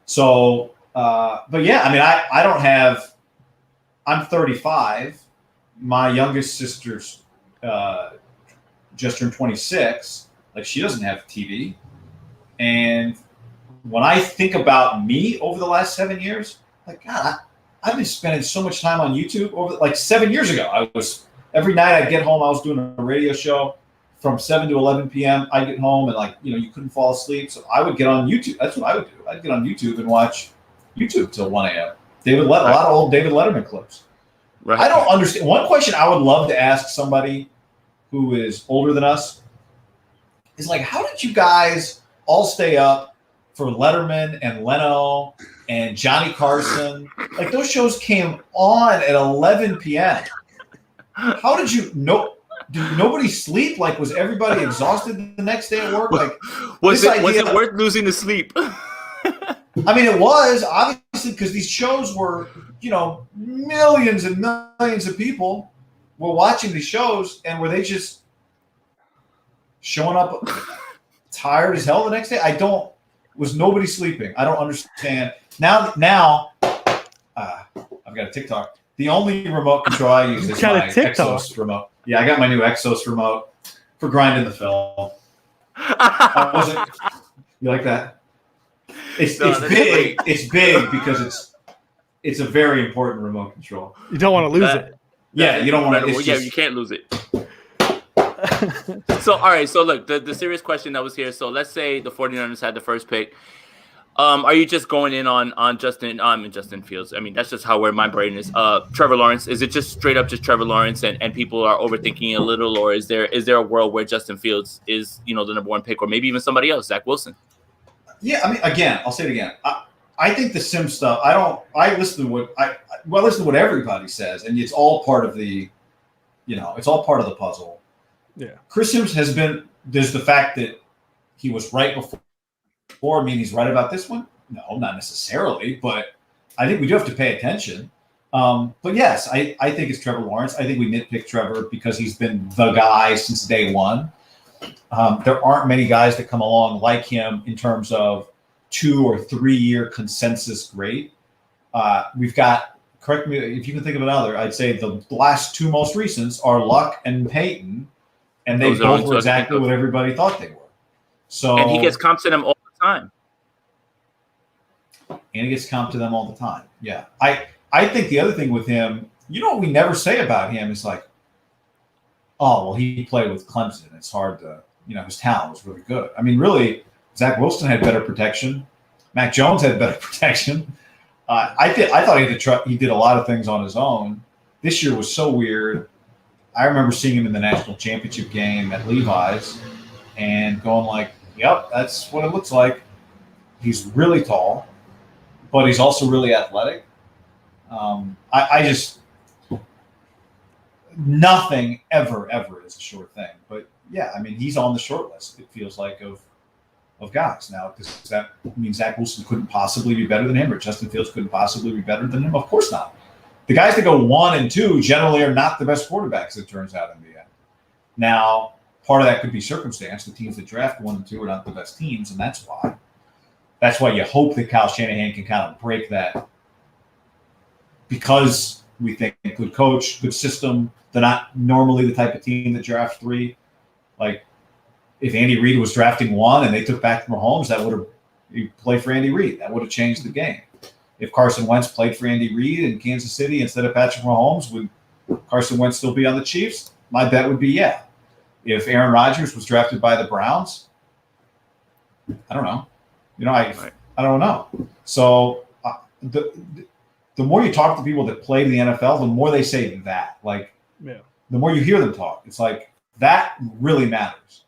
Speaker 2: So, but yeah, I mean, I don't have – I'm 35. My youngest sister's just turned 26. Like, she doesn't have TV. And when I think about me over the last 7 years – like, God, I've been spending so much time on YouTube over 7 years ago. Every night I'd get home, I was doing a radio show from 7 to 11 p.m. I'd get home and you couldn't fall asleep. So I would get on YouTube. That's what I would do. I'd get on YouTube and watch YouTube till 1 a.m. A lot of old David Letterman clips. Right. I don't understand. One question I would love to ask somebody who is older than us is how did you guys all stay up for Letterman and Leno and Johnny Carson? Those shows came on at 11 p.m. How did you know? Did nobody sleep? Was everybody exhausted the next day at work?
Speaker 3: Was it worth losing the sleep?
Speaker 2: I mean, it was, obviously, because these shows were, millions and millions of people were watching these shows, and were they just showing up tired as hell the next day? Was nobody sleeping? I don't understand. Now, I've got a TikTok. The only remote control I use is my Exos remote. Yeah, I got my new Exos remote for grinding the film. You like that? It's big. It's big because it's a very important remote control.
Speaker 1: You don't want to lose it.
Speaker 2: Yeah, you don't want to.
Speaker 3: Yeah, you can't lose it. So, all right. So, look, the serious question that was here. So, let's say the 49ers had the first pick. Are you just going in on Justin Fields? I mean, that's just where my brain is. Trevor Lawrence. Is it just straight up just Trevor Lawrence and people are overthinking it a little, or is there a world where Justin Fields is, the number one pick, or maybe even somebody else, Zach Wilson? Yeah,
Speaker 2: I mean, again, I'll say it again. I think the sim stuff, I listen to what everybody says, and it's all part of the, it's all part of the puzzle.
Speaker 1: Yeah.
Speaker 2: Chris Sims there's the fact that he was right before. I mean, he's right about this one? No, not necessarily, but I think we do have to pay attention. But yes, I think it's Trevor Lawrence. I think we nitpick Trevor because he's been the guy since day one. There aren't many guys that come along like him in terms of 2 or 3 year consensus great. We've got, correct me if you can think of another, I'd say the last 2 most recents are Luck and Peyton, and they both were exactly what everybody thought they were. So,
Speaker 3: and he gets comped to them all the time.
Speaker 2: Yeah. I think the other thing with him, what we never say about him is like, oh, well, he played with Clemson. It's hard to, his talent was really good. I mean, really, Zach Wilson had better protection. Mac Jones had better protection. I thought he did a lot of things on his own. This year was so weird. I remember seeing him in the national championship game at Levi's and going like, yep, that's what it looks like. He's really tall, but he's also really athletic. Nothing ever is a sure thing. But yeah, I mean, he's on the short list, it feels like, of guys. Now, does that mean Zach Wilson couldn't possibly be better than him, or Justin Fields couldn't possibly be better than him? Of course not. The guys that go 1 and 2 generally are not the best quarterbacks, it turns out, in the end. Now, part of that could be circumstance. The teams that draft 1 and 2 are not the best teams, and that's why. That's why you hope that Kyle Shanahan can kind of break that, because we think good coach, good system. They're not normally the type of team that drafts 3. Like, if Andy Reid was drafting 1 and they took back Mahomes, that would have played for Andy Reid. That would have changed the game. If Carson Wentz played for Andy Reid in Kansas City instead of Patrick Mahomes, would Carson Wentz still be on the Chiefs? My bet would be yeah. If Aaron Rodgers was drafted by the Browns, I don't know. I don't know. So the more you talk to people that play in the NFL, the more they say that. Like, the more you hear them talk, it's like that really matters.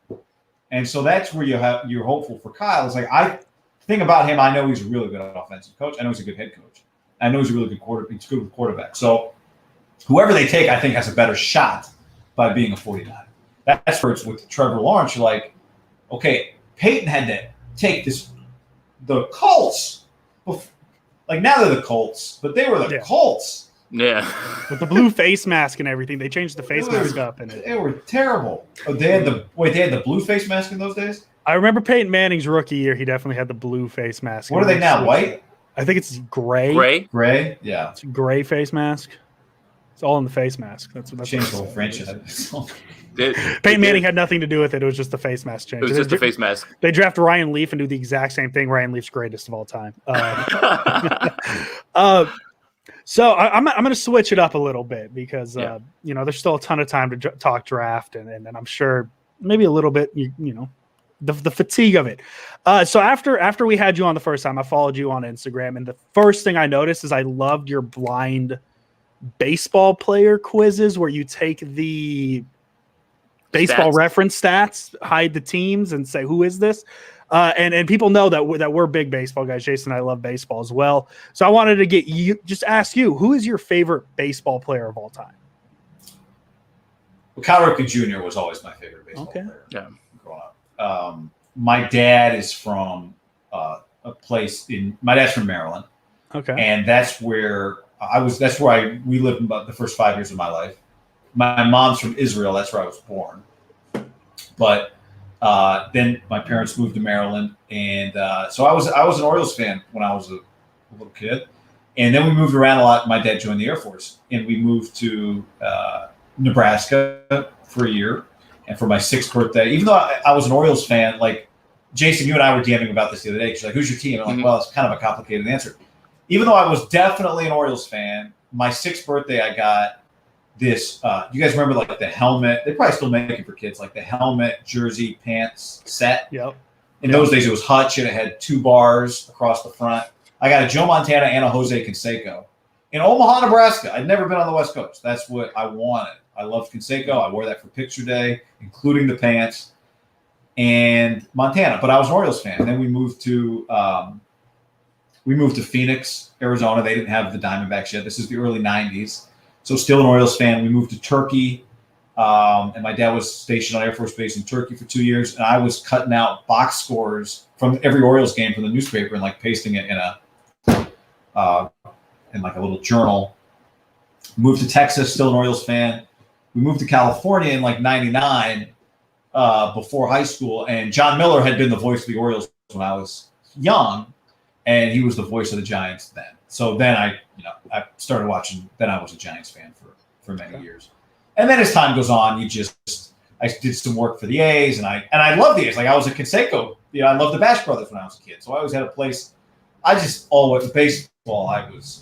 Speaker 2: And so that's where you're hopeful for Kyle. It's like, I think about him, I know he's a really good offensive coach. I know he's a good head coach. I know he's a really good quarterback. He's good with quarterback. So whoever they take, I think, has a better shot by being a 49. That's where it's with Trevor Lawrence. You're like, okay, Peyton had to take the Colts. Like, now they're the Colts, but they were the Colts.
Speaker 3: Yeah.
Speaker 1: With the blue face mask and everything. They changed the face mask up.
Speaker 2: They were terrible. Oh, they had the blue face mask in those days?
Speaker 1: I remember Peyton Manning's rookie year. He definitely had the blue face mask.
Speaker 2: What are they now, white?
Speaker 1: I think it's gray.
Speaker 2: Gray? Yeah.
Speaker 1: It's a gray face mask. It's all in the face mask. That's
Speaker 2: changed the whole franchise.
Speaker 1: Peyton Manning had nothing to do with it. It was just the face mask change.
Speaker 3: It was just the face mask.
Speaker 1: They draft Ryan Leaf and do the exact same thing. Ryan Leaf's greatest of all time. So I'm going to switch it up a little bit because, there's still a ton of time to talk draft. And I'm sure maybe a little bit, the fatigue of it. So after we had you on the first time, I followed you on Instagram. And the first thing I noticed is I loved your blind baseball player quizzes where you take the baseball reference stats, hide the teams, and say, who is this? And people know that we're big baseball guys. Jason and I love baseball as well. So I wanted to ask you, who is your favorite baseball player of all time?
Speaker 2: Well, Cal Ripken Jr. was always my favorite baseball player.
Speaker 3: Yeah.
Speaker 2: Growing up. My dad is from my dad's from Maryland.
Speaker 1: Okay.
Speaker 2: And that's where we lived about the first 5 years of my life. My mom's from Israel. That's where I was born. But then my parents moved to Maryland, and so I was an Orioles fan when I was a little kid. And then we moved around a lot. My dad joined the Air Force, and we moved to Nebraska for a year. And for my 6th birthday, even though I was an Orioles fan, like Jason, you and I were DMing about this the other day. She's like, "Who's your team?" I'm like, "Well, it's kind of a complicated answer." Even though I was definitely an Orioles fan, my 6th birthday, I got this. You guys remember like the helmet? They probably still make it for kids, like the helmet, jersey, pants set.
Speaker 1: Yep.
Speaker 2: In those days, it was Hutch, and it had 2 bars across the front. I got a Joe Montana and a Jose Canseco in Omaha, Nebraska. I'd never been on the West Coast. That's what I wanted. I loved Canseco. I wore that for picture day, including the pants, and Montana. But I was an Orioles fan. And then we moved to Phoenix, Arizona. They didn't have the Diamondbacks yet. This is the early 90s. So still an Orioles fan. We moved to Turkey, and my dad was stationed on Air Force Base in Turkey for 2 years. And I was cutting out box scores from every Orioles game from the newspaper and like pasting it in like a little journal. Moved to Texas, still an Orioles fan. We moved to California in like 99 before high school. And John Miller had been the voice of the Orioles when I was young, and he was the voice of the Giants then. So then I started watching. Then I was a Giants fan for many years. And then as time goes on, I did some work for the A's, and I love the A's. Like I was a Canseco. I loved the Bash Brothers when I was a kid. So I always had a place. I just always baseball.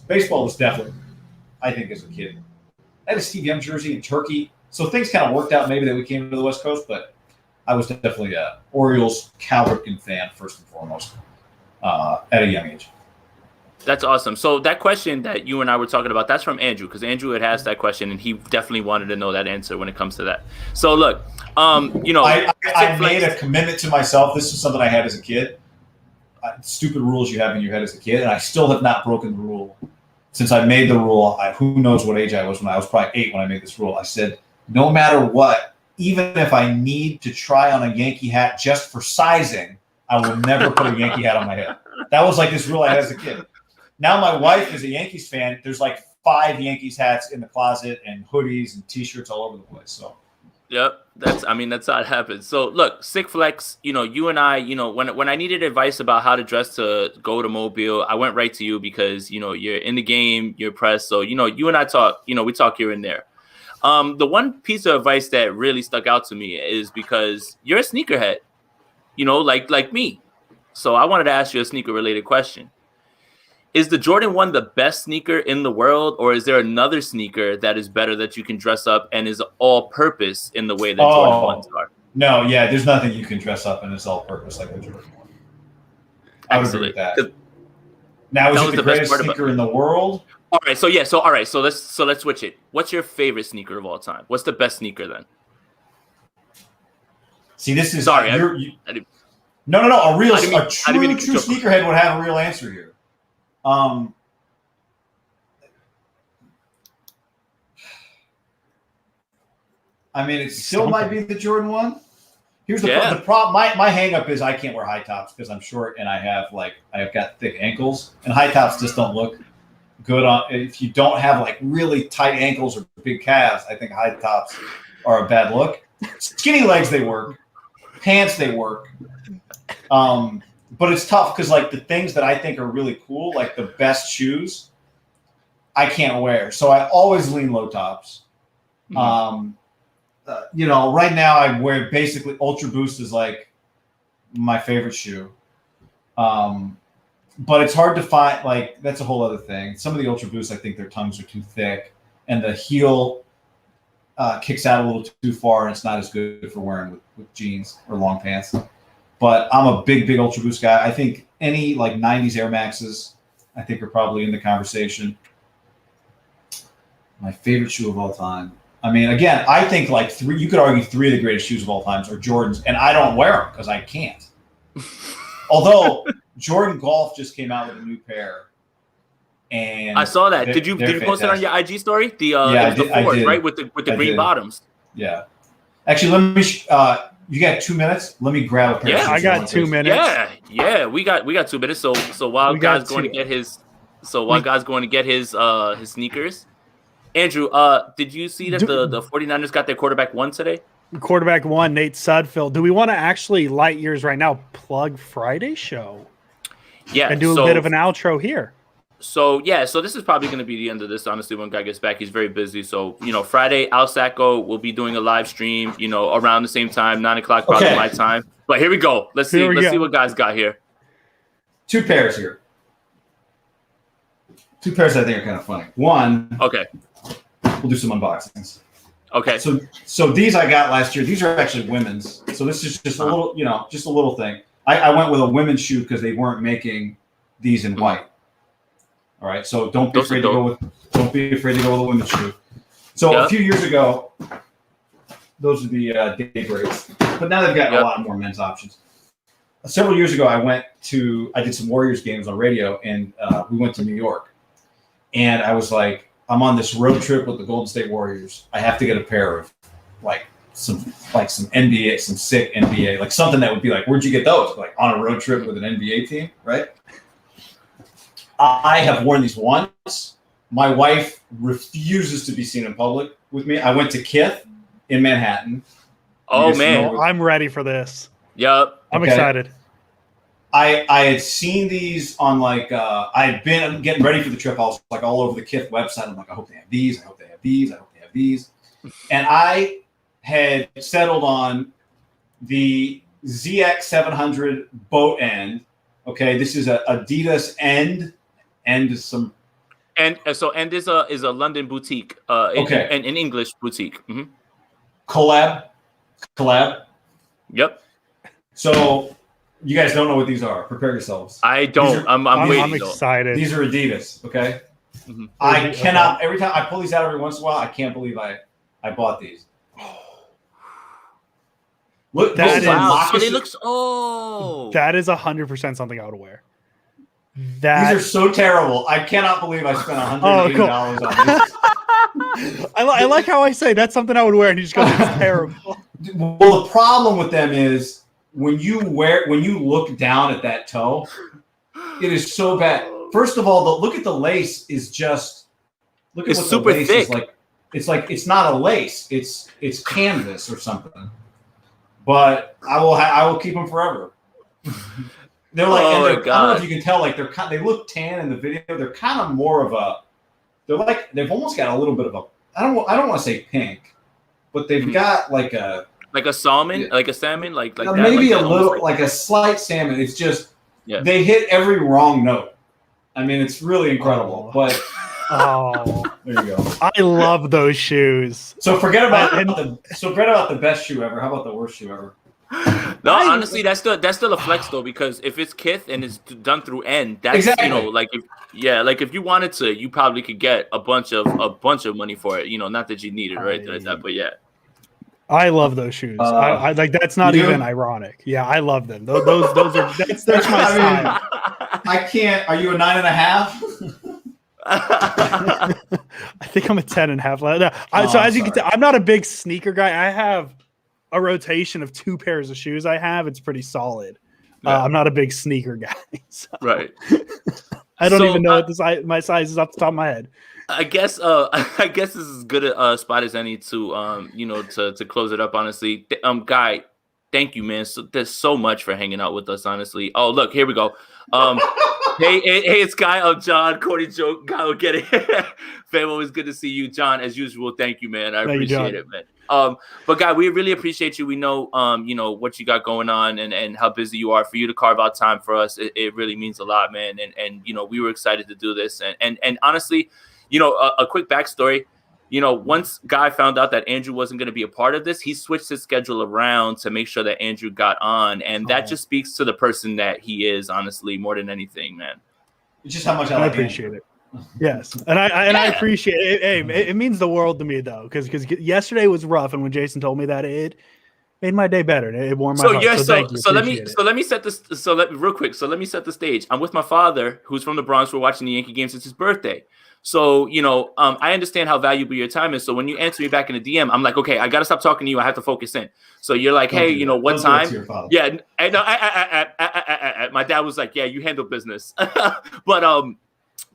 Speaker 2: Baseball was definitely, I think, as a kid. I had a Steve Young jersey in Turkey. So things kind of worked out maybe that we came to the West Coast, but I was definitely a Orioles Cal Ripken fan first and foremost at a young age.
Speaker 3: That's awesome. So that question that you and I were talking about, that's from Andrew, because Andrew had asked that question, and he definitely wanted to know that answer when it comes to that. So look,
Speaker 2: I made a commitment to myself. This is something I had as a kid. Stupid rules you have in your head as a kid, and I still have not broken the rule. Since I made the rule, who knows what age I was when I was probably 8 when I made this rule. I said, no matter what, even if I need to try on a Yankee hat just for sizing, I will never put a Yankee hat on my head. That was like this rule I had as a kid. Now my wife is a Yankees fan. There's like 5 Yankees hats in the closet and hoodies and T-shirts all over the place. So,
Speaker 3: yep, that's how it happens. So look, Sick Flex, you and I, when I needed advice about how to dress to go to Mobile, I went right to you because you're in the game, you're pressed. So you and I talk, we talk here and there. The one piece of advice that really stuck out to me is because you're a sneakerhead, like me. So I wanted to ask you a sneaker related question. Is the Jordan 1 the best sneaker in the world, or is there another sneaker that is better that you can dress up and is all-purpose in the way that Jordan 1s are?
Speaker 2: No, yeah, there's nothing you can dress up and it's all-purpose like the Jordan 1. I would agree with that. Now, is it the greatest sneaker in the world?
Speaker 3: All right, so let's switch it. What's your favorite sneaker of all time? What's the best sneaker then?
Speaker 2: See, this is
Speaker 3: sorry.
Speaker 2: No. A true sneakerhead would have a real answer here. It still might be the Jordan 1. Here's the problem. My hang up is I can't wear high tops because I'm short and I have got thick ankles, and high tops just don't look good on if you don't have like really tight ankles or big calves. I think high tops are a bad look. Skinny legs, they work. Pants, they work. But it's tough because like the things that I think are really cool, like the best shoes, I can't wear. So I always lean low tops. Mm-hmm. Right now I wear basically Ultra Boost is like my favorite shoe. But it's hard to find, like, that's a whole other thing. Some of the Ultra Boosts, I think their tongues are too thick and the heel kicks out a little too far and it's not as good for wearing with jeans or long pants. But I'm a big Ultra Boost guy. I think any like 90s Air Maxes, I think are probably in the conversation. My favorite shoe of all time. Again, I think like you could argue 3 of the greatest shoes of all times are Jordans, and I don't wear them because I can't. Although Jordan Golf just came out with a new pair. And
Speaker 3: I saw that. Did you post it on your IG story? It was the fours, right? With the green bottoms.
Speaker 2: Yeah. Actually, let me you got 2 minutes? Let me grab a pair of shoes.
Speaker 1: I got 2 minutes.
Speaker 3: Yeah, we got 2 minutes. So while Guy's going to get his his sneakers, Andrew, did you see that the 49ers got their quarterback 1 today?
Speaker 1: Quarterback 1, Nate Sudfeld. Do we want to actually light years right now? Plug Friday's show.
Speaker 3: Yeah,
Speaker 1: and do a bit of an outro here.
Speaker 3: So this is probably going to be the end of this. Honestly, when Guy gets back, he's very busy. So Friday, Al Sacco will be doing a live stream. Around the same time, 9 o'clock probably my time. But here we go. Let's see what Guy's got here.
Speaker 2: 2 pairs here. 2 pairs I think are kind of funny. One.
Speaker 3: Okay.
Speaker 2: We'll do some unboxings.
Speaker 3: Okay.
Speaker 2: So these I got last year. These are actually women's. So this is just a little, just a little thing. I went with a women's shoe because they weren't making these in white. All right. So don't be afraid to go with a women's shoe. So a few years ago, those are the day breaks. But now they've got a lot more men's options. Several years ago, I did some Warriors games on radio, and we went to New York. And I was like, I'm on this road trip with the Golden State Warriors. I have to get a pair of some NBA, some sick NBA, like something that would be like, where'd you get those? Like on a road trip with an NBA team, right? I have worn these once. My wife refuses to be seen in public with me. I went to Kith in Manhattan.
Speaker 3: Oh man,
Speaker 1: I'm ready for this.
Speaker 3: Yep.
Speaker 1: I'm excited.
Speaker 2: I had seen these on like I had been getting ready for the trip. I was like all over the Kith website. I'm like, I hope they have these. I hope they have these. I hope they have these. And I had settled on the ZX700 boat end. Okay, this is a Adidas end. End is some.
Speaker 3: And so End is a London boutique. Okay. An English boutique. Mm-hmm.
Speaker 2: Collab.
Speaker 3: Yep.
Speaker 2: So you guys don't know what these are. Prepare yourselves.
Speaker 3: I don't. I'm waiting.
Speaker 1: I'm excited.
Speaker 2: These are Adidas. Okay.
Speaker 3: Mm-hmm.
Speaker 2: I cannot. Every time I pull these out every once in a while, I can't believe I bought these. Look,
Speaker 1: that is,
Speaker 3: wow. So they look.
Speaker 1: That is 100% something I would wear.
Speaker 2: These are so terrible. I cannot believe I spent $180 on these.
Speaker 1: I like how I say that's something I would wear, and you just go, "It's terrible."
Speaker 2: Well, the problem with them is when you look down at that toe, it is so bad. First of all, look at the lace is just look at
Speaker 3: it's
Speaker 2: what
Speaker 3: super
Speaker 2: the lace
Speaker 3: thick.
Speaker 2: is like. It's not a lace. It's canvas or something. But I will keep them forever. They're like, I don't know if you can tell, like they look tan in the video. They're kind of more of a. They've almost got a little bit of a. I don't want to say pink, but they've got like a
Speaker 3: salmon, like a salmon, like that,
Speaker 2: maybe a little like a slight salmon. It's just they hit every wrong note. I mean, it's really incredible. But there you go.
Speaker 1: I love those shoes.
Speaker 2: So forget about the best shoe ever. How about the worst shoe ever?
Speaker 3: No, honestly, that's still a flex though, because if it's Kith and it's done through End, that's
Speaker 2: exactly.
Speaker 3: Like if you wanted to, you probably could get a bunch of money for it. Not that you need it right like that, but yeah.
Speaker 1: I love those shoes. I like that's not even ironic. Yeah, I love them. Those are that's my style.
Speaker 2: I can't. Are you a 9.5?
Speaker 1: I think I'm a 10.5. So as you can tell, I'm not a big sneaker guy. I have a rotation of 2 pairs of shoes. It's pretty solid. Yeah. I'm not a big sneaker guy. So.
Speaker 3: Right.
Speaker 1: I don't even know what my size is off the top of my head.
Speaker 3: I guess this is as good a spot as any to to close it up. Honestly, Guy, thank you, man. There's so much for hanging out with us. Honestly. Oh, look, here we go. Hey, it's Guy. I'm John. Cody, Joe. Guy will get it. Fam, always good to see you, John. As usual, thank you, man. I appreciate it, man. But Guy, we really appreciate you. We know, what you got going on and how busy you are. For you to carve out time for us, it really means a lot, man. And we were excited to do this. And honestly, a quick backstory. Once Guy found out that Andrew wasn't going to be a part of this, he switched his schedule around to make sure that Andrew got on. And that just speaks to the person that he is, honestly, more than anything, man.
Speaker 2: It's just how much I
Speaker 1: appreciate it. Yes. And I appreciate it. Hey, it means the world to me, though, because yesterday was rough. And when Jason told me that, it made my day better. It warmed my heart. So let me set this. Real quick. So let me set the stage. I'm with my father, who's from the Bronx. We're watching the Yankee game since his birthday. So, I understand how valuable your time is. So when you answer me back in the DM, I'm like, okay, I got to stop talking to you. I have to focus in. So you're like, hey, what time? Yeah. My dad was like, yeah, you handle business.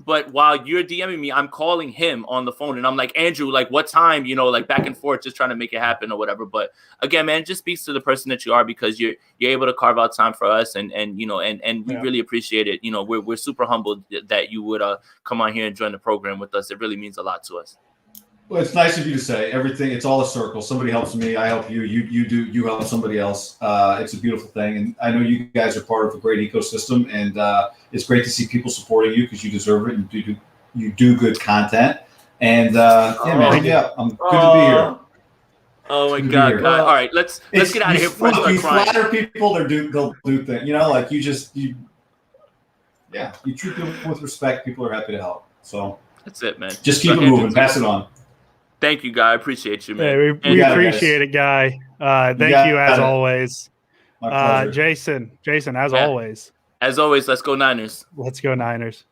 Speaker 1: But while you're DMing me, I'm calling him on the phone and I'm like, Andrew, like what time, back and forth, just trying to make it happen or whatever. But again, man, it just speaks to the person that you are, because you're able to carve out time for us and we really appreciate it. We're super humbled that you would come on here and join the program with us. It really means a lot to us.
Speaker 2: Well, it's nice of you to say everything. It's all a circle. Somebody helps me. I help you. You help somebody else. It's a beautiful thing. And I know you guys are part of a great ecosystem, and it's great to see people supporting you because you deserve it and you do good content. And I'm good to be here.
Speaker 3: Oh my God. All right, let's get out of here before I start crying.
Speaker 2: Flatter people, they'll do things. You treat people with respect. People are happy to help. So
Speaker 3: that's it, man.
Speaker 2: Just keep it moving. Pass it on.
Speaker 3: Thank you, Guy. I appreciate you, man.
Speaker 1: Yeah, we appreciate it, Guy. Thank you as always. Jason, as always.
Speaker 3: As always, let's go Niners.
Speaker 1: Let's go Niners.